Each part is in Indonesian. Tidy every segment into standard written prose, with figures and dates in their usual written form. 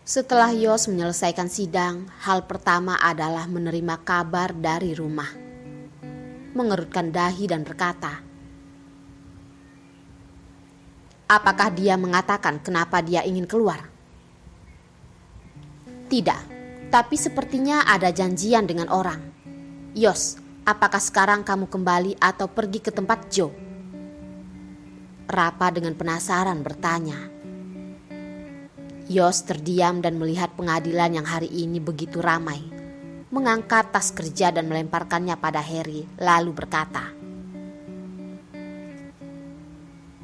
Setelah Yos menyelesaikan sidang, hal pertama adalah menerima kabar dari rumah. Mengerutkan dahi dan berkata, apakah dia mengatakan kenapa dia ingin keluar? Tidak, tapi sepertinya ada janjian dengan orang. Yos, apakah sekarang kamu kembali atau pergi ke tempat Joe? Rapa dengan penasaran bertanya. Yos terdiam dan melihat pengadilan yang hari ini begitu ramai. Mengangkat tas kerja dan melemparkannya pada Harry, lalu berkata,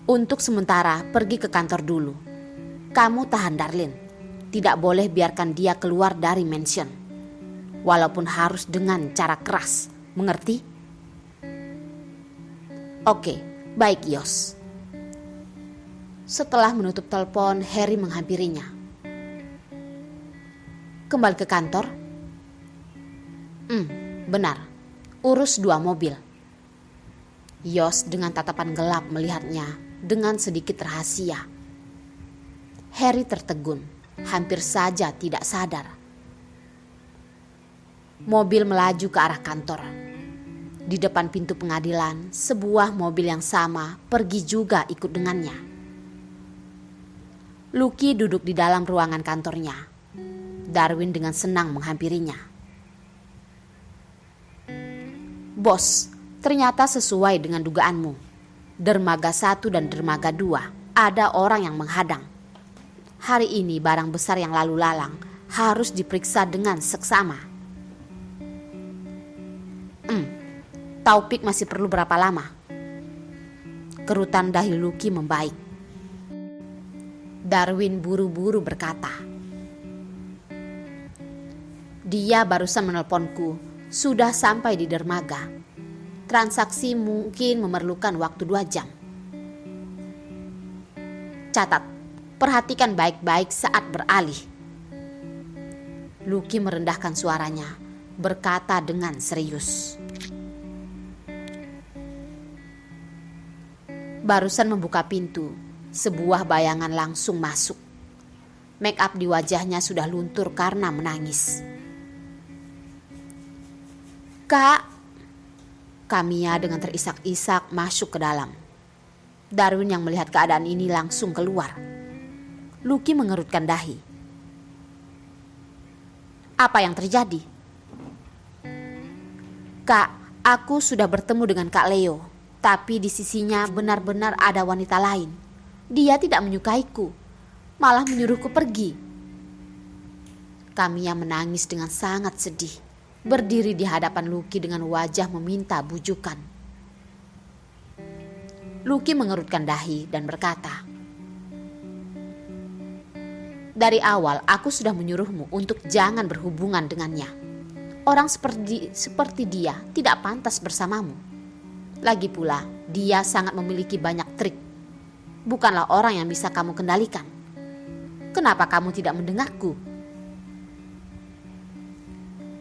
untuk sementara pergi ke kantor dulu. Kamu tahan Darlene. Tidak boleh biarkan dia keluar dari mansion. Walaupun harus dengan cara keras. Mengerti? Oke, baik Yos. Setelah menutup telepon, Harry menghampirinya. Kembali ke kantor? Benar. Urus 2 mobil. Yos dengan tatapan gelap melihatnya dengan sedikit rahasia. Harry tertegun, hampir saja tidak sadar. Mobil melaju ke arah kantor. Di depan pintu pengadilan, sebuah mobil yang sama pergi juga ikut dengannya. Lucky duduk di dalam ruangan kantornya. Darwin dengan senang menghampirinya. Bos, ternyata sesuai dengan dugaanmu. Dermaga 1 dan dermaga 2 ada orang yang menghadang. Hari ini barang besar yang lalu lalang harus diperiksa dengan seksama. Taufik masih perlu berapa lama? Kerutan dahi Lucky membaik. Darwin buru-buru berkata, dia barusan menelponku, sudah sampai di dermaga. Transaksi mungkin memerlukan waktu 2 jam. Catat, perhatikan baik-baik saat beralih. Lucky merendahkan suaranya, berkata dengan serius. Barusan membuka pintu, sebuah bayangan langsung masuk. Make up di wajahnya sudah luntur karena menangis. Kak, Kamia dengan terisak-isak masuk ke dalam. Darwin yang melihat keadaan ini langsung keluar. Lucky mengerutkan dahi. Apa yang terjadi? Kak, aku sudah bertemu dengan Kak Leo, tapi di sisinya benar-benar ada wanita lain. Dia tidak menyukaiku, malah menyuruhku pergi. Kamia menangis dengan sangat sedih. Berdiri di hadapan Lucky dengan wajah meminta bujukan. Lucky mengerutkan dahi dan berkata, dari awal aku sudah menyuruhmu untuk jangan berhubungan dengannya. Orang seperti dia tidak pantas bersamamu. Lagi pula dia sangat memiliki banyak trik. Bukanlah orang yang bisa kamu kendalikan. Kenapa kamu tidak mendengarku?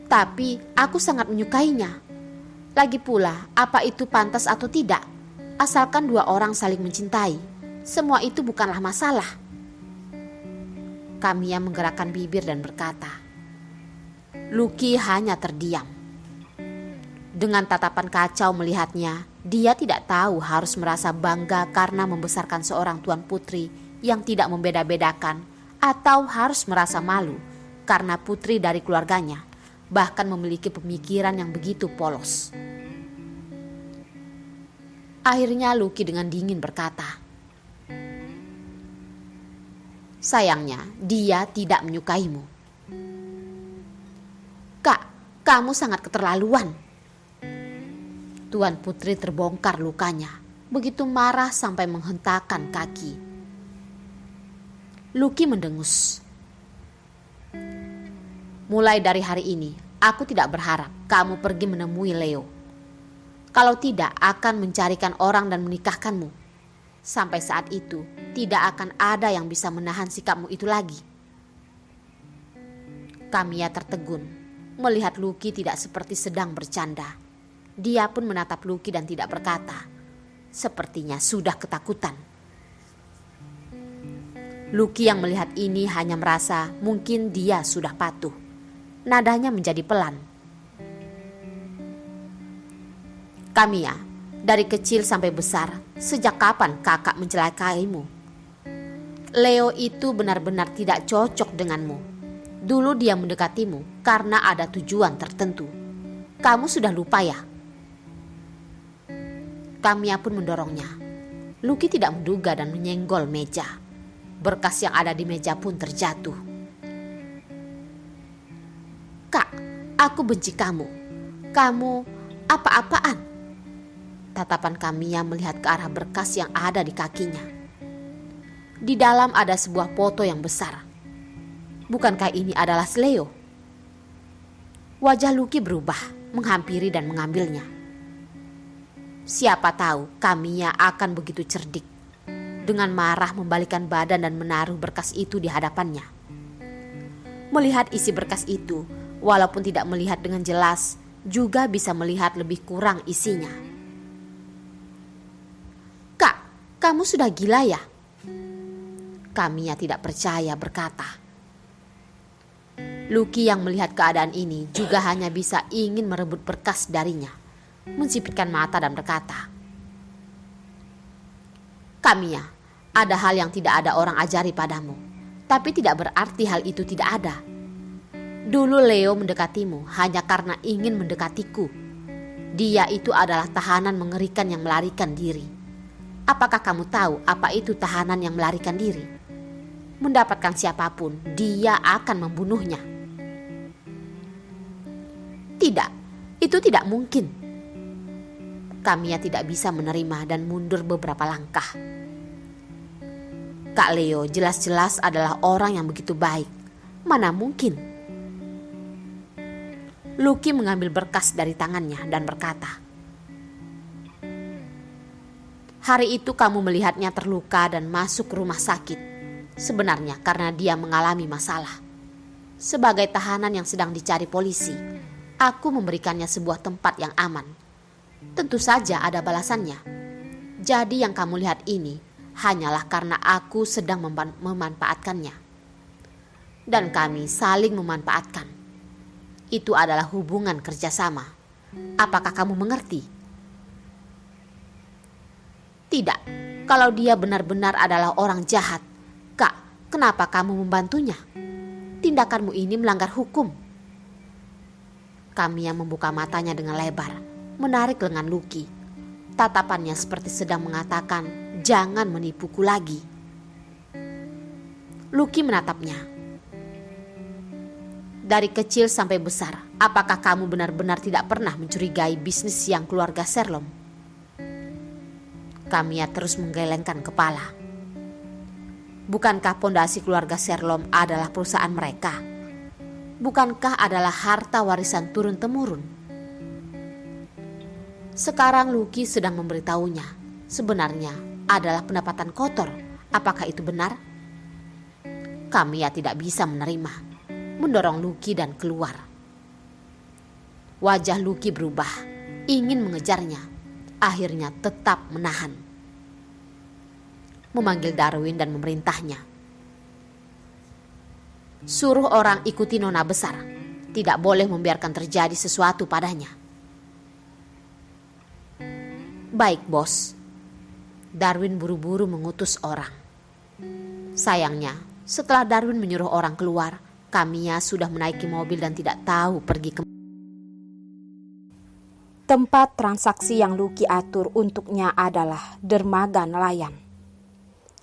Tapi aku sangat menyukainya. Lagi pula, apa itu pantas atau tidak? Asalkan 2 orang saling mencintai, semua itu bukanlah masalah. Kamia menggerakkan bibir dan berkata. Lucky hanya terdiam. Dengan tatapan kacau melihatnya, dia tidak tahu harus merasa bangga karena membesarkan seorang tuan putri yang tidak membeda-bedakan, atau harus merasa malu karena putri dari keluarganya bahkan memiliki pemikiran yang begitu polos. Akhirnya Lucky dengan dingin berkata, sayangnya dia tidak menyukaimu. Kak, kamu sangat keterlaluan. Tuan putri terbongkar lukanya, begitu marah sampai menghentakkan kaki. Lucky mendengus. Mulai dari hari ini, aku tidak berharap kamu pergi menemui Leo. Kalau tidak, akan mencarikan orang dan menikahkanmu. Sampai saat itu, tidak akan ada yang bisa menahan sikapmu itu lagi. Kamia tertegun, melihat Lucky tidak seperti sedang bercanda. Dia pun menatap Lucky dan tidak berkata. Sepertinya sudah ketakutan. Lucky yang melihat ini hanya merasa mungkin dia sudah patuh. Nadanya menjadi pelan. Kamiya, dari kecil sampai besar, sejak kapan kakak mencelakaimu? Leo itu benar-benar tidak cocok denganmu. Dulu dia mendekatimu karena ada tujuan tertentu. Kamu sudah lupa ya? Kamiya pun mendorongnya. Lucky tidak menduga dan menyenggol meja. Berkas yang ada di meja pun terjatuh. Kak, aku benci kamu. Kamu apa-apaan? Tatapan Kamiya melihat ke arah berkas yang ada di kakinya. Di dalam ada sebuah foto yang besar. Bukankah ini adalah Leo? Wajah Lucky berubah, menghampiri dan mengambilnya. Siapa tahu Kamiya akan begitu cerdik. Dengan marah membalikkan badan dan menaruh berkas itu di hadapannya. Melihat isi berkas itu, walaupun tidak melihat dengan jelas, juga bisa melihat lebih kurang isinya. Kak, kamu sudah gila ya? Kamiya tidak percaya berkata. Lucky yang melihat keadaan ini juga hanya bisa ingin merebut berkas darinya. Mensipitkan mata dan berkata, Kamiya, ada hal yang tidak ada orang ajari padamu, tapi tidak berarti hal itu tidak ada. Dulu Leo mendekatimu hanya karena ingin mendekatiku. Dia itu adalah tahanan mengerikan yang melarikan diri. Apakah kamu tahu apa itu tahanan yang melarikan diri? Mendapatkan siapapun, dia akan membunuhnya. Tidak, itu tidak mungkin. Kamiya tidak bisa menerima dan mundur beberapa langkah. Kak Leo jelas-jelas adalah orang yang begitu baik. Mana mungkin? Lucky mengambil berkas dari tangannya dan berkata, hari itu kamu melihatnya terluka dan masuk ke rumah sakit. Sebenarnya karena dia mengalami masalah. Sebagai tahanan yang sedang dicari polisi, aku memberikannya sebuah tempat yang aman. Tentu saja ada balasannya. Jadi yang kamu lihat ini hanyalah karena aku sedang memanfaatkannya. Dan kami saling memanfaatkan. Itu adalah hubungan kerjasama. Apakah kamu mengerti? Tidak, kalau dia benar-benar adalah orang jahat. Kak, kenapa kamu membantunya? Tindakanmu ini melanggar hukum. Kamiya membuka matanya dengan lebar, menarik lengan Lucky. Tatapannya seperti sedang mengatakan, jangan menipuku lagi. Lucky menatapnya. Dari kecil sampai besar, apakah kamu benar-benar tidak pernah mencurigai bisnis yang keluarga Sherlock? Kamiya terus menggelengkan kepala. Bukankah pondasi keluarga Sherlock adalah perusahaan mereka? Bukankah adalah harta warisan turun-temurun? Sekarang Lucky sedang memberitahunya, sebenarnya adalah pendapatan kotor. Apakah itu benar? Kamiya tidak bisa menerima, mendorong Lucky dan keluar. Wajah Lucky berubah, ingin mengejarnya, akhirnya tetap menahan. Memanggil Darwin dan memerintahnya. Suruh orang ikuti nona besar, tidak boleh membiarkan terjadi sesuatu padanya. Baik, bos. Darwin buru-buru mengutus orang. Sayangnya, setelah Darwin menyuruh orang keluar, Kamiya sudah menaiki mobil dan tidak tahu pergi ke tempat transaksi yang Lucky atur untuknya adalah dermaga nelayan.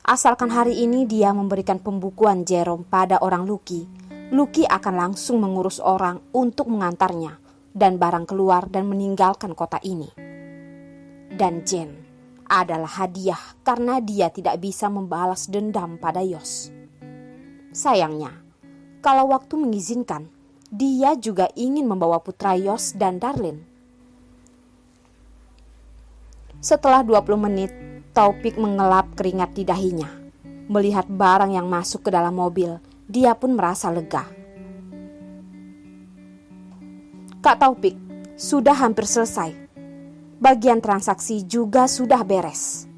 Asalkan hari ini dia memberikan pembukuan Jerome pada orang Lucky, Lucky akan langsung mengurus orang untuk mengantarnya dan barang keluar dan meninggalkan kota ini. Dan Jen adalah hadiah karena dia tidak bisa membalas dendam pada Yos. Sayangnya, kalau waktu mengizinkan, dia juga ingin membawa putra Yos dan Darlene. Setelah 20 menit, Taufik mengelap keringat di dahinya. Melihat barang yang masuk ke dalam mobil, dia pun merasa lega. Kak Taufik, sudah hampir selesai. Bagian transaksi juga sudah beres.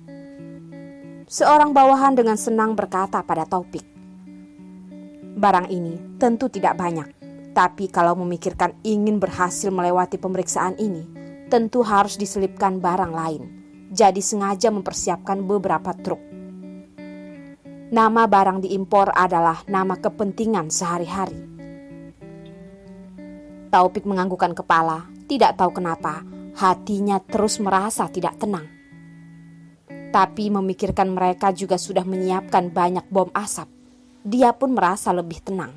seorang bawahan dengan senang berkata pada Taufik, "Barang ini tentu tidak banyak, tapi kalau memikirkan ingin berhasil melewati pemeriksaan ini, tentu harus diselipkan barang lain. Jadi sengaja mempersiapkan beberapa truk. Nama barang diimpor adalah nama kepentingan sehari-hari." Taufik menganggukkan kepala, tidak tahu kenapa hatinya terus merasa tidak tenang. Tapi memikirkan mereka juga sudah menyiapkan banyak bom asap, dia pun merasa lebih tenang.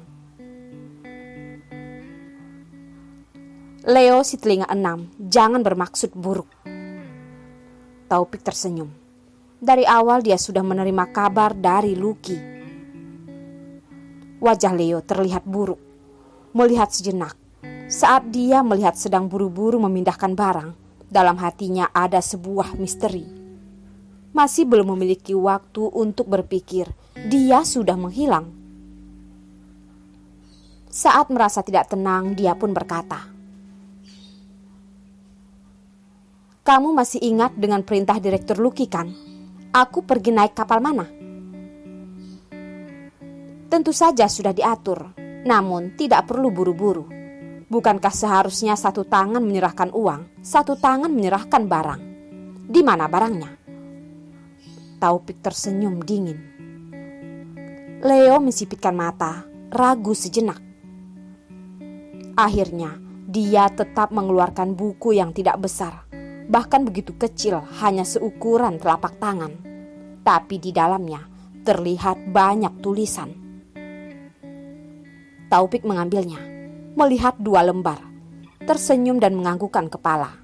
"Leo si telinga enam, jangan bermaksud buruk." Taufik tersenyum. Dari awal dia sudah menerima kabar dari Lucky. Wajah Leo terlihat buruk. Melihat sejenak, saat dia melihat sedang buru-buru memindahkan barang, dalam hatinya ada sebuah misteri. Masih belum memiliki waktu untuk berpikir, dia sudah menghilang. Saat merasa tidak tenang, dia pun berkata, "Kamu masih ingat dengan perintah Direktur Lucky kan? Aku pergi naik kapal mana?" "Tentu saja sudah diatur, namun tidak perlu buru-buru. Bukankah seharusnya satu tangan menyerahkan uang, satu tangan menyerahkan barang? Di mana barangnya?" Taufik tersenyum dingin. Leo mensipitkan mata, ragu sejenak. Akhirnya, dia tetap mengeluarkan buku yang tidak besar, bahkan begitu kecil, hanya seukuran telapak tangan. Tapi di dalamnya terlihat banyak tulisan. Taufik mengambilnya, melihat 2 lembar, tersenyum dan menganggukkan kepala.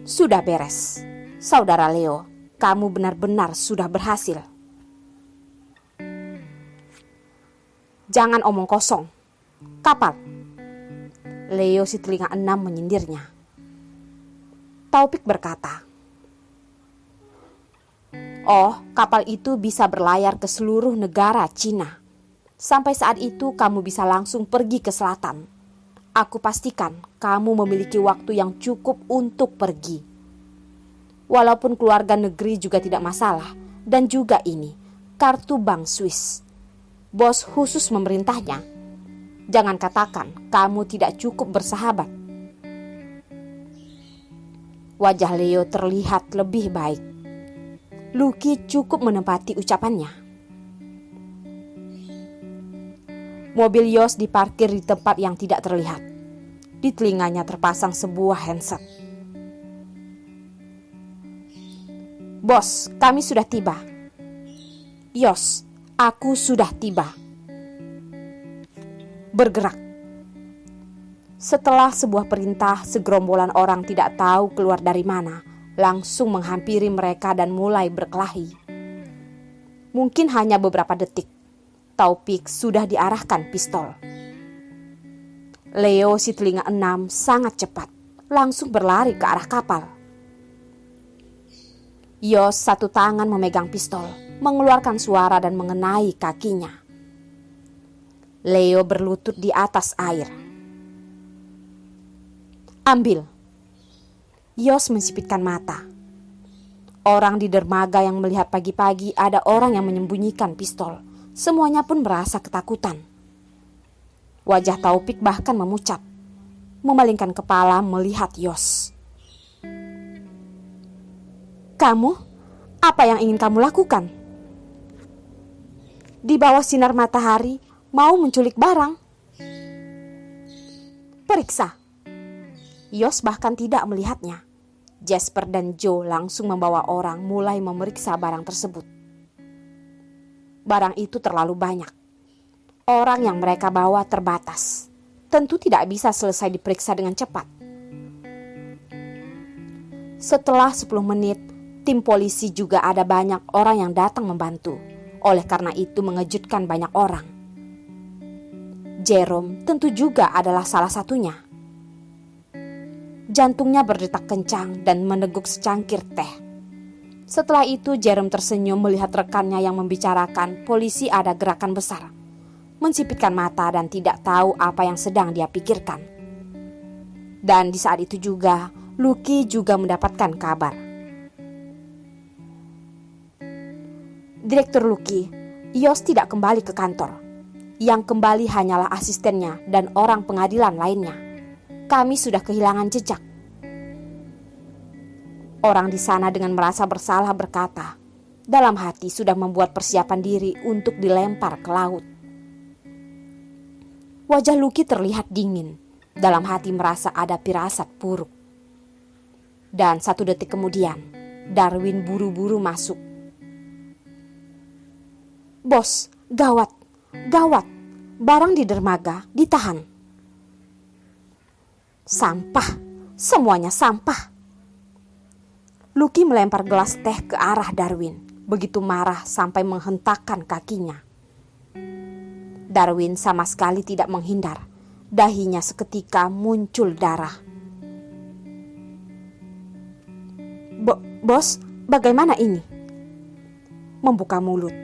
"Sudah beres. Saudara Leo, kamu benar-benar sudah berhasil." "Jangan omong kosong. Kapal." Leo si telinga enam menyindirnya. Taufik berkata, "Oh, kapal itu bisa berlayar ke seluruh negara Cina. Sampai saat itu kamu bisa langsung pergi ke selatan. Aku pastikan kamu memiliki waktu yang cukup untuk pergi. Walaupun keluarga negeri juga tidak masalah. Dan juga ini, kartu bank Swiss. Bos khusus memerintahnya. Jangan katakan kamu tidak cukup bersahabat." Wajah Leo terlihat lebih baik. Lucky cukup menepati ucapannya. Mobil Yos diparkir di tempat yang tidak terlihat. Di telinganya terpasang sebuah handset. "Bos, kami sudah tiba." "Yos, aku sudah tiba." Bergerak. Setelah sebuah perintah, segerombolan orang tidak tahu keluar dari mana, langsung menghampiri mereka dan mulai berkelahi. Mungkin hanya beberapa detik, Taufik sudah diarahkan pistol. Leo si telinga enam sangat cepat, langsung berlari ke arah kapal. Yos satu tangan memegang pistol, mengeluarkan suara dan mengenai kakinya. Leo berlutut di atas air. "Ambil." Yos mensipitkan mata. Orang di dermaga yang melihat pagi-pagi ada orang yang menyembunyikan pistol. Semuanya pun merasa ketakutan. Wajah Taufik bahkan memucat, memalingkan kepala melihat Yos. "Kamu, apa yang ingin kamu lakukan? Di bawah sinar matahari, mau menculik barang?" "Periksa." Yos bahkan tidak melihatnya. Jasper dan Joe langsung membawa orang mulai memeriksa barang tersebut. Barang itu terlalu banyak. Orang yang mereka bawa terbatas. Tentu tidak bisa selesai diperiksa dengan cepat. Setelah 10 menit, tim polisi juga ada banyak orang yang datang membantu. Oleh karena itu mengejutkan banyak orang. Jerome tentu juga adalah salah satunya. Jantungnya berdetak kencang dan meneguk secangkir teh. Setelah itu Jerome tersenyum melihat rekannya yang membicarakan polisi ada gerakan besar. Mensipitkan mata dan tidak tahu apa yang sedang dia pikirkan. Dan di saat itu juga Lucky juga mendapatkan kabar. Direktur Lucky, Yos tidak kembali ke kantor. Yang kembali hanyalah asistennya dan orang pengadilan lainnya. Kami sudah kehilangan jejak. Orang di sana dengan merasa bersalah berkata, dalam hati sudah membuat persiapan diri untuk dilempar ke laut. Wajah Lucky terlihat dingin. Dalam hati merasa ada firasat buruk. Dan 1 detik kemudian, Darwin buru-buru masuk. Bos, gawat, gawat, barang di dermaga ditahan. Sampah, semuanya sampah. Lucky melempar gelas teh ke arah Darwin, begitu marah sampai menghentakkan kakinya. Darwin sama sekali tidak menghindar, dahinya seketika muncul darah. Bos, bagaimana ini? Membuka mulut.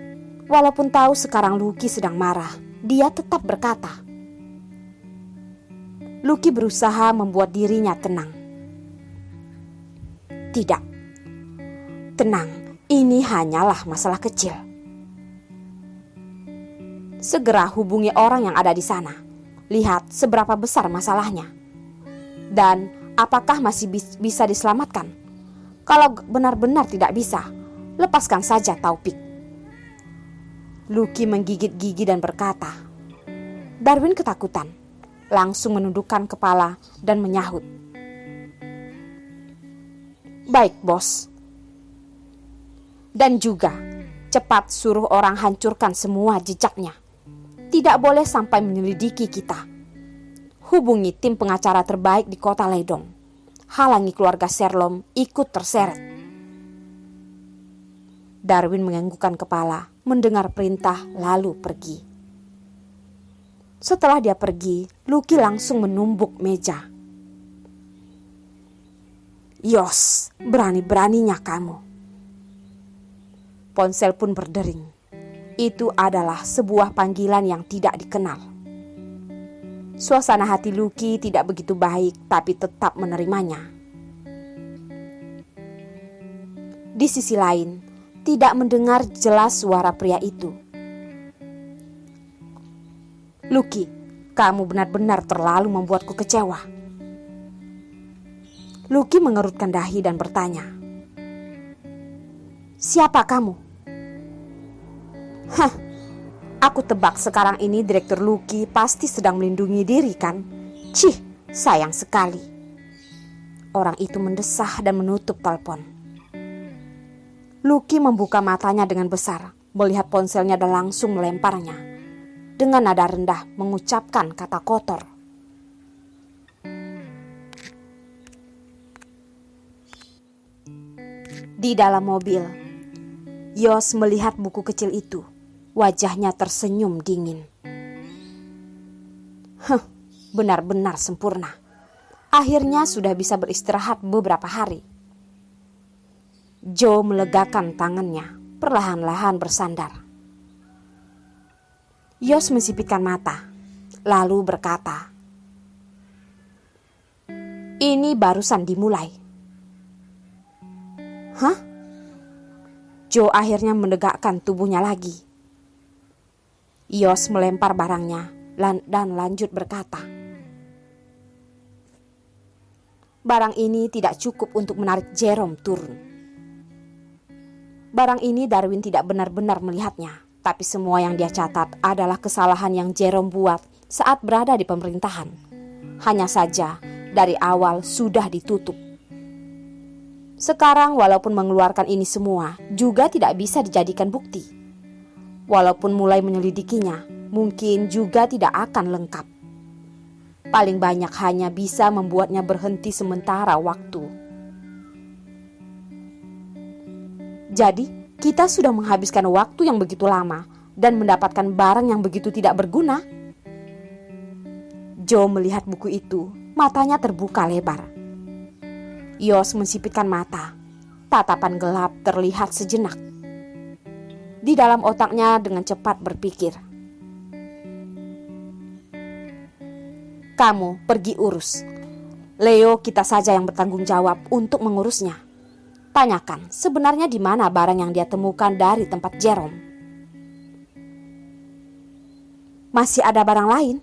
Walaupun tahu sekarang Lucky sedang marah, dia tetap berkata. Lucky berusaha membuat dirinya tenang. Tidak. Tenang, ini hanyalah masalah kecil. Segera hubungi orang yang ada di sana. Lihat seberapa besar masalahnya. Dan apakah masih bisa diselamatkan? Kalau benar-benar tidak bisa, lepaskan saja Taufik. Lucky menggigit gigi dan berkata. Darwin ketakutan, langsung menundukkan kepala dan menyahut. Baik, bos. Dan juga cepat suruh orang hancurkan semua jejaknya. Tidak boleh sampai menyelidiki kita. Hubungi tim pengacara terbaik di kota Ledong. Halangi keluarga Sherlock ikut terseret. Darwin menganggukkan kepala, mendengar perintah lalu pergi. Setelah dia pergi, Lucky langsung menumbuk meja. Yos, berani-beraninya kamu. Ponsel pun berdering. Itu adalah sebuah panggilan yang tidak dikenal. Suasana hati Lucky tidak begitu baik, tapi tetap menerimanya. Di sisi lain, tidak mendengar jelas suara pria itu. Lucky, kamu benar-benar terlalu membuatku kecewa. Lucky mengerutkan dahi dan bertanya. Siapa kamu? Hah, aku tebak sekarang ini Direktur Lucky pasti sedang melindungi diri kan? Cih, sayang sekali. Orang itu mendesah dan menutup telepon. Lucky membuka matanya dengan besar, melihat ponselnya dan langsung melemparnya. Dengan nada rendah mengucapkan kata kotor. Di dalam mobil, Yos melihat buku kecil itu. Wajahnya tersenyum dingin. Benar-benar sempurna. Akhirnya sudah bisa beristirahat beberapa hari. Joe melegakan tangannya, perlahan-lahan bersandar. Yos mensipitkan mata, lalu berkata, "Ini barusan dimulai." Hah? Joe akhirnya menegakkan tubuhnya lagi. Yos melempar barangnya dan lanjut berkata, "Barang ini tidak cukup untuk menarik Jerome turun." Barang ini Darwin tidak benar-benar melihatnya, tapi semua yang dia catat adalah kesalahan yang Jerome buat saat berada di pemerintahan. Hanya saja dari awal sudah ditutup. Sekarang walaupun mengeluarkan ini semua juga tidak bisa dijadikan bukti. Walaupun mulai menyelidikinya, mungkin juga tidak akan lengkap. Paling banyak hanya bisa membuatnya berhenti sementara waktu. Jadi, kita sudah menghabiskan waktu yang begitu lama dan mendapatkan barang yang begitu tidak berguna. Joe melihat buku itu, matanya terbuka lebar. Yos mensipitkan mata. Tatapan gelap terlihat sejenak. Di dalam otaknya dengan cepat berpikir. Kamu pergi urus. Leo kita saja yang bertanggung jawab untuk mengurusnya. Tanyakan sebenarnya di mana barang yang dia temukan dari tempat Jerome. Masih ada barang lain?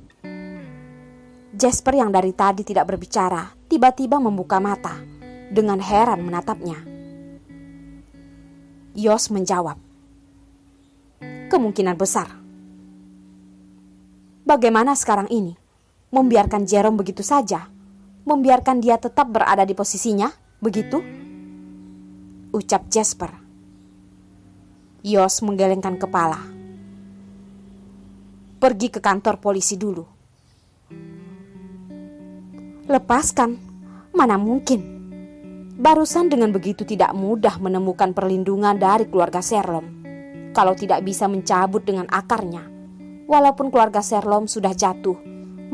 Jasper yang dari tadi tidak berbicara tiba-tiba membuka mata dengan heran menatapnya. Yos menjawab, kemungkinan besar. Bagaimana sekarang ini? Membiarkan Jerome begitu saja? Membiarkan dia tetap berada di posisinya? Begitu? Ucap Jasper. Yos menggelengkan kepala. Pergi ke kantor polisi dulu. Lepaskan, mana mungkin. Barusan dengan begitu tidak mudah menemukan perlindungan dari keluarga Sherlock. Kalau tidak bisa mencabut dengan akarnya. Walaupun keluarga Sherlock sudah jatuh,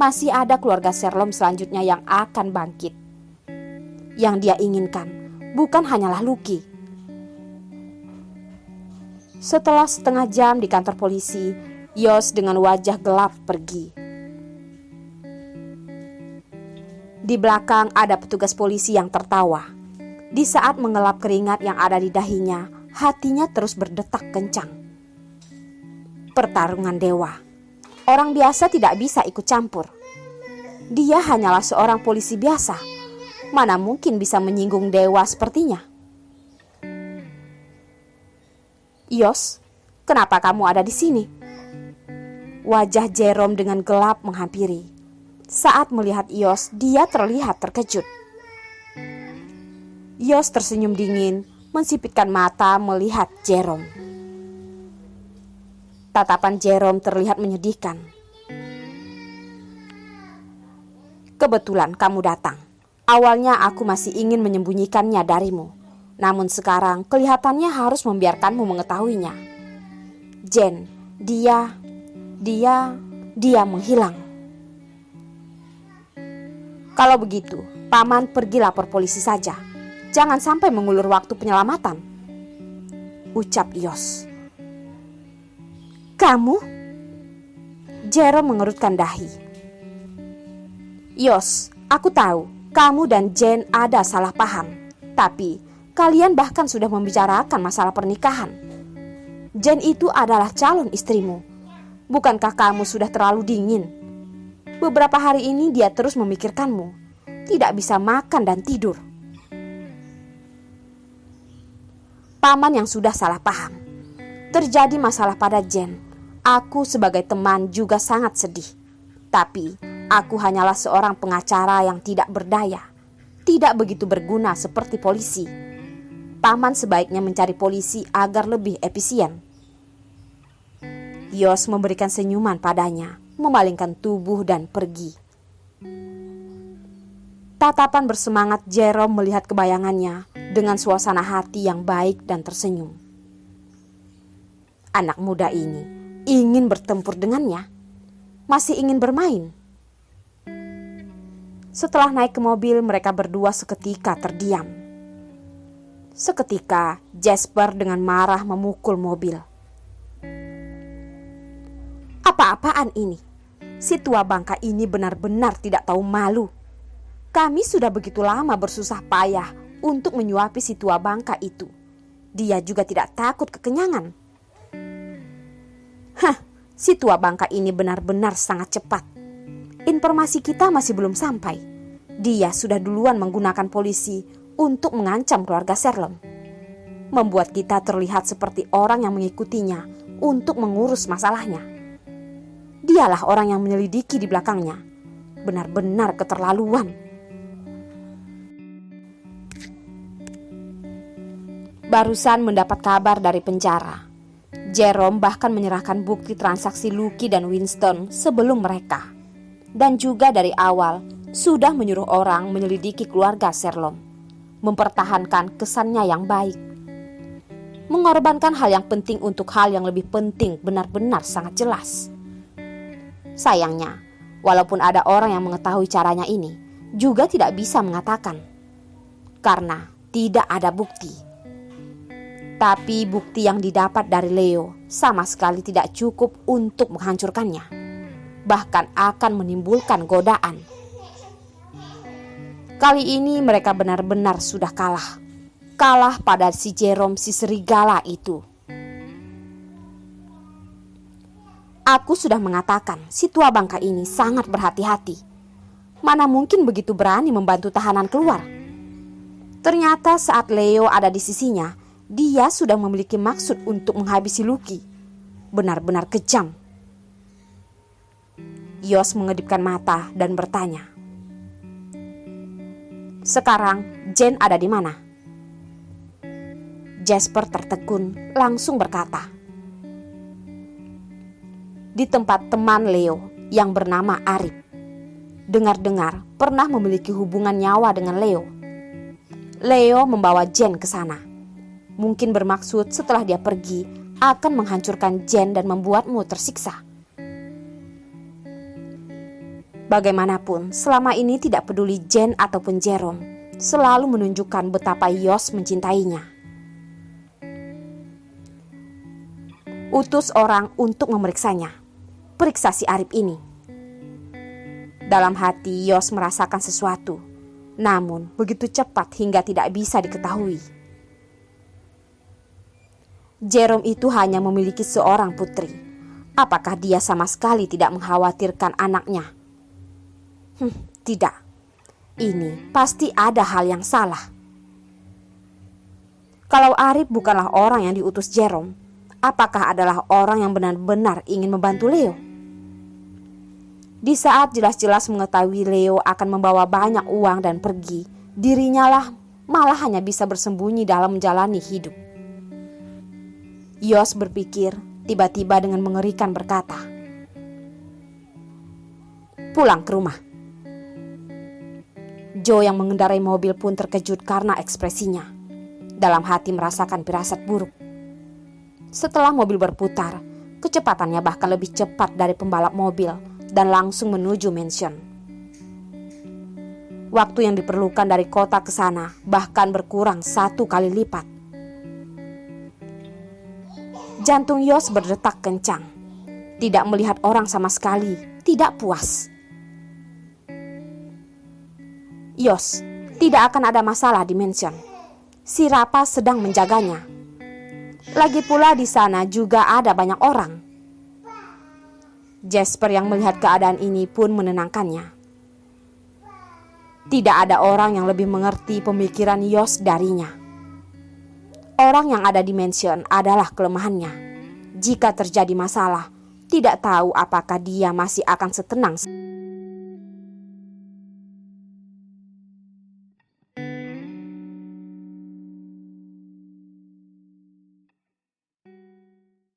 masih ada keluarga Sherlock selanjutnya yang akan bangkit. Yang dia inginkan bukan hanyalah Lucky. Setelah setengah jam di kantor polisi, Yos dengan wajah gelap pergi. Di belakang ada petugas polisi yang tertawa. Di saat mengelap keringat yang ada di dahinya, hatinya terus berdetak kencang. Pertarungan dewa. Orang biasa tidak bisa ikut campur. Dia hanyalah seorang polisi biasa. Mana mungkin bisa menyinggung dewa sepertinya? Yos, kenapa kamu ada di sini? Wajah Jerome dengan gelap menghampiri. Saat melihat Yos, dia terlihat terkejut. Yos tersenyum dingin, mensipitkan mata melihat Jerome. Tatapan Jerome terlihat menyedihkan. Kebetulan kamu datang. Awalnya aku masih ingin menyembunyikannya darimu. Namun sekarang kelihatannya harus membiarkanmu mengetahuinya. Jen, dia menghilang. Kalau begitu, paman pergi lapor polisi saja. Jangan sampai mengulur waktu penyelamatan. Ucap Yos. Kamu? Jerome mengerutkan dahi. Yos, aku tahu kamu dan Jen ada salah paham. Tapi kalian bahkan sudah membicarakan masalah pernikahan. Jen itu adalah calon istrimu. Bukankah kamu sudah terlalu dingin? Beberapa hari ini dia terus memikirkanmu. Tidak bisa makan dan tidur. Paman yang sudah salah paham. Terjadi masalah pada Jen. Aku sebagai teman juga sangat sedih. Tapi aku hanyalah seorang pengacara yang tidak berdaya. Tidak begitu berguna seperti polisi. Paman sebaiknya mencari polisi agar lebih efisien. Yos memberikan senyuman padanya, memalingkan tubuh dan pergi. Tatapan bersemangat Jerome melihat kebayangannya dengan suasana hati yang baik dan tersenyum. Anak muda ini ingin bertempur dengannya, masih ingin bermain. Setelah naik ke mobil, mereka berdua seketika terdiam. Seketika Jasper dengan marah memukul mobil. Apa-apaan ini? Si tua bangka ini benar-benar tidak tahu malu. Kami sudah begitu lama bersusah payah untuk menyuapi si tua bangka itu. Dia juga tidak takut kekenyangan. Si tua bangka ini benar-benar sangat cepat. Informasi kita masih belum sampai. Dia sudah duluan menggunakan polisi untuk mengancam keluarga Sherlock. Membuat kita terlihat seperti orang yang mengikutinya untuk mengurus masalahnya. Dialah orang yang menyelidiki di belakangnya. Benar-benar keterlaluan. Barusan mendapat kabar dari penjara. Jerome bahkan menyerahkan bukti transaksi Lucky dan Winston sebelum mereka. Dan juga dari awal sudah menyuruh orang menyelidiki keluarga Sherlock. Mempertahankan kesannya yang baik. Mengorbankan hal yang penting untuk hal yang lebih penting benar-benar sangat jelas. Sayangnya, walaupun ada orang yang mengetahui caranya ini, juga tidak bisa mengatakan. Karena tidak ada bukti. Tapi bukti yang didapat dari Leo sama sekali tidak cukup untuk menghancurkannya. Bahkan akan menimbulkan godaan. Kali ini mereka benar-benar sudah kalah. kalah pada si Jerome si serigala itu. Aku sudah mengatakan si tua bangka ini sangat berhati-hati. Mana mungkin begitu berani membantu tahanan keluar. Ternyata saat Leo ada di sisinya, dia sudah memiliki maksud untuk menghabisi Lucky. Benar-benar kejam. Yos mengedipkan mata dan bertanya, "Sekarang Jane ada di mana?" Jasper tertegun langsung berkata, "Di tempat teman Leo yang bernama Arif. Dengar-dengar pernah memiliki hubungan nyawa dengan Leo. Leo membawa Jane ke sana. Mungkin bermaksud setelah dia pergi akan menghancurkan Jane dan membuatmu tersiksa. Bagaimanapun, selama ini tidak peduli Jane ataupun Jerome, selalu menunjukkan betapa Yos mencintainya. Utus orang untuk memeriksanya. Periksa si Arif ini." Dalam hati Yos merasakan sesuatu, namun begitu cepat hingga tidak bisa diketahui. Jerome itu hanya memiliki seorang putri. Apakah dia sama sekali tidak mengkhawatirkan anaknya? Tidak. Ini pasti ada hal yang salah. Kalau Arif bukanlah orang yang diutus Jerome, apakah adalah orang yang benar-benar ingin membantu Leo? Di saat jelas-jelas mengetahui Leo akan membawa banyak uang dan pergi, dirinya lah malah hanya bisa bersembunyi dalam menjalani hidup. Yos berpikir, tiba-tiba dengan mengerikan berkata, "Pulang ke rumah." Joe yang mengendarai mobil pun terkejut karena ekspresinya. Dalam hati merasakan firasat buruk. Setelah mobil berputar, kecepatannya bahkan lebih cepat dari pembalap mobil dan langsung menuju mansion. Waktu yang diperlukan dari kota ke sana bahkan berkurang 1 kali lipat. Jantung Yos berdetak kencang. Tidak melihat orang sama sekali, tidak puas. Yos, tidak akan ada masalah di mansion. Si Rapa sedang menjaganya. Lagi pula di sana juga ada banyak orang. Jasper yang melihat keadaan ini pun menenangkannya. Tidak ada orang yang lebih mengerti pemikiran Yos darinya. Orang yang ada di mansion adalah kelemahannya. Jika terjadi masalah, tidak tahu apakah dia masih akan setenang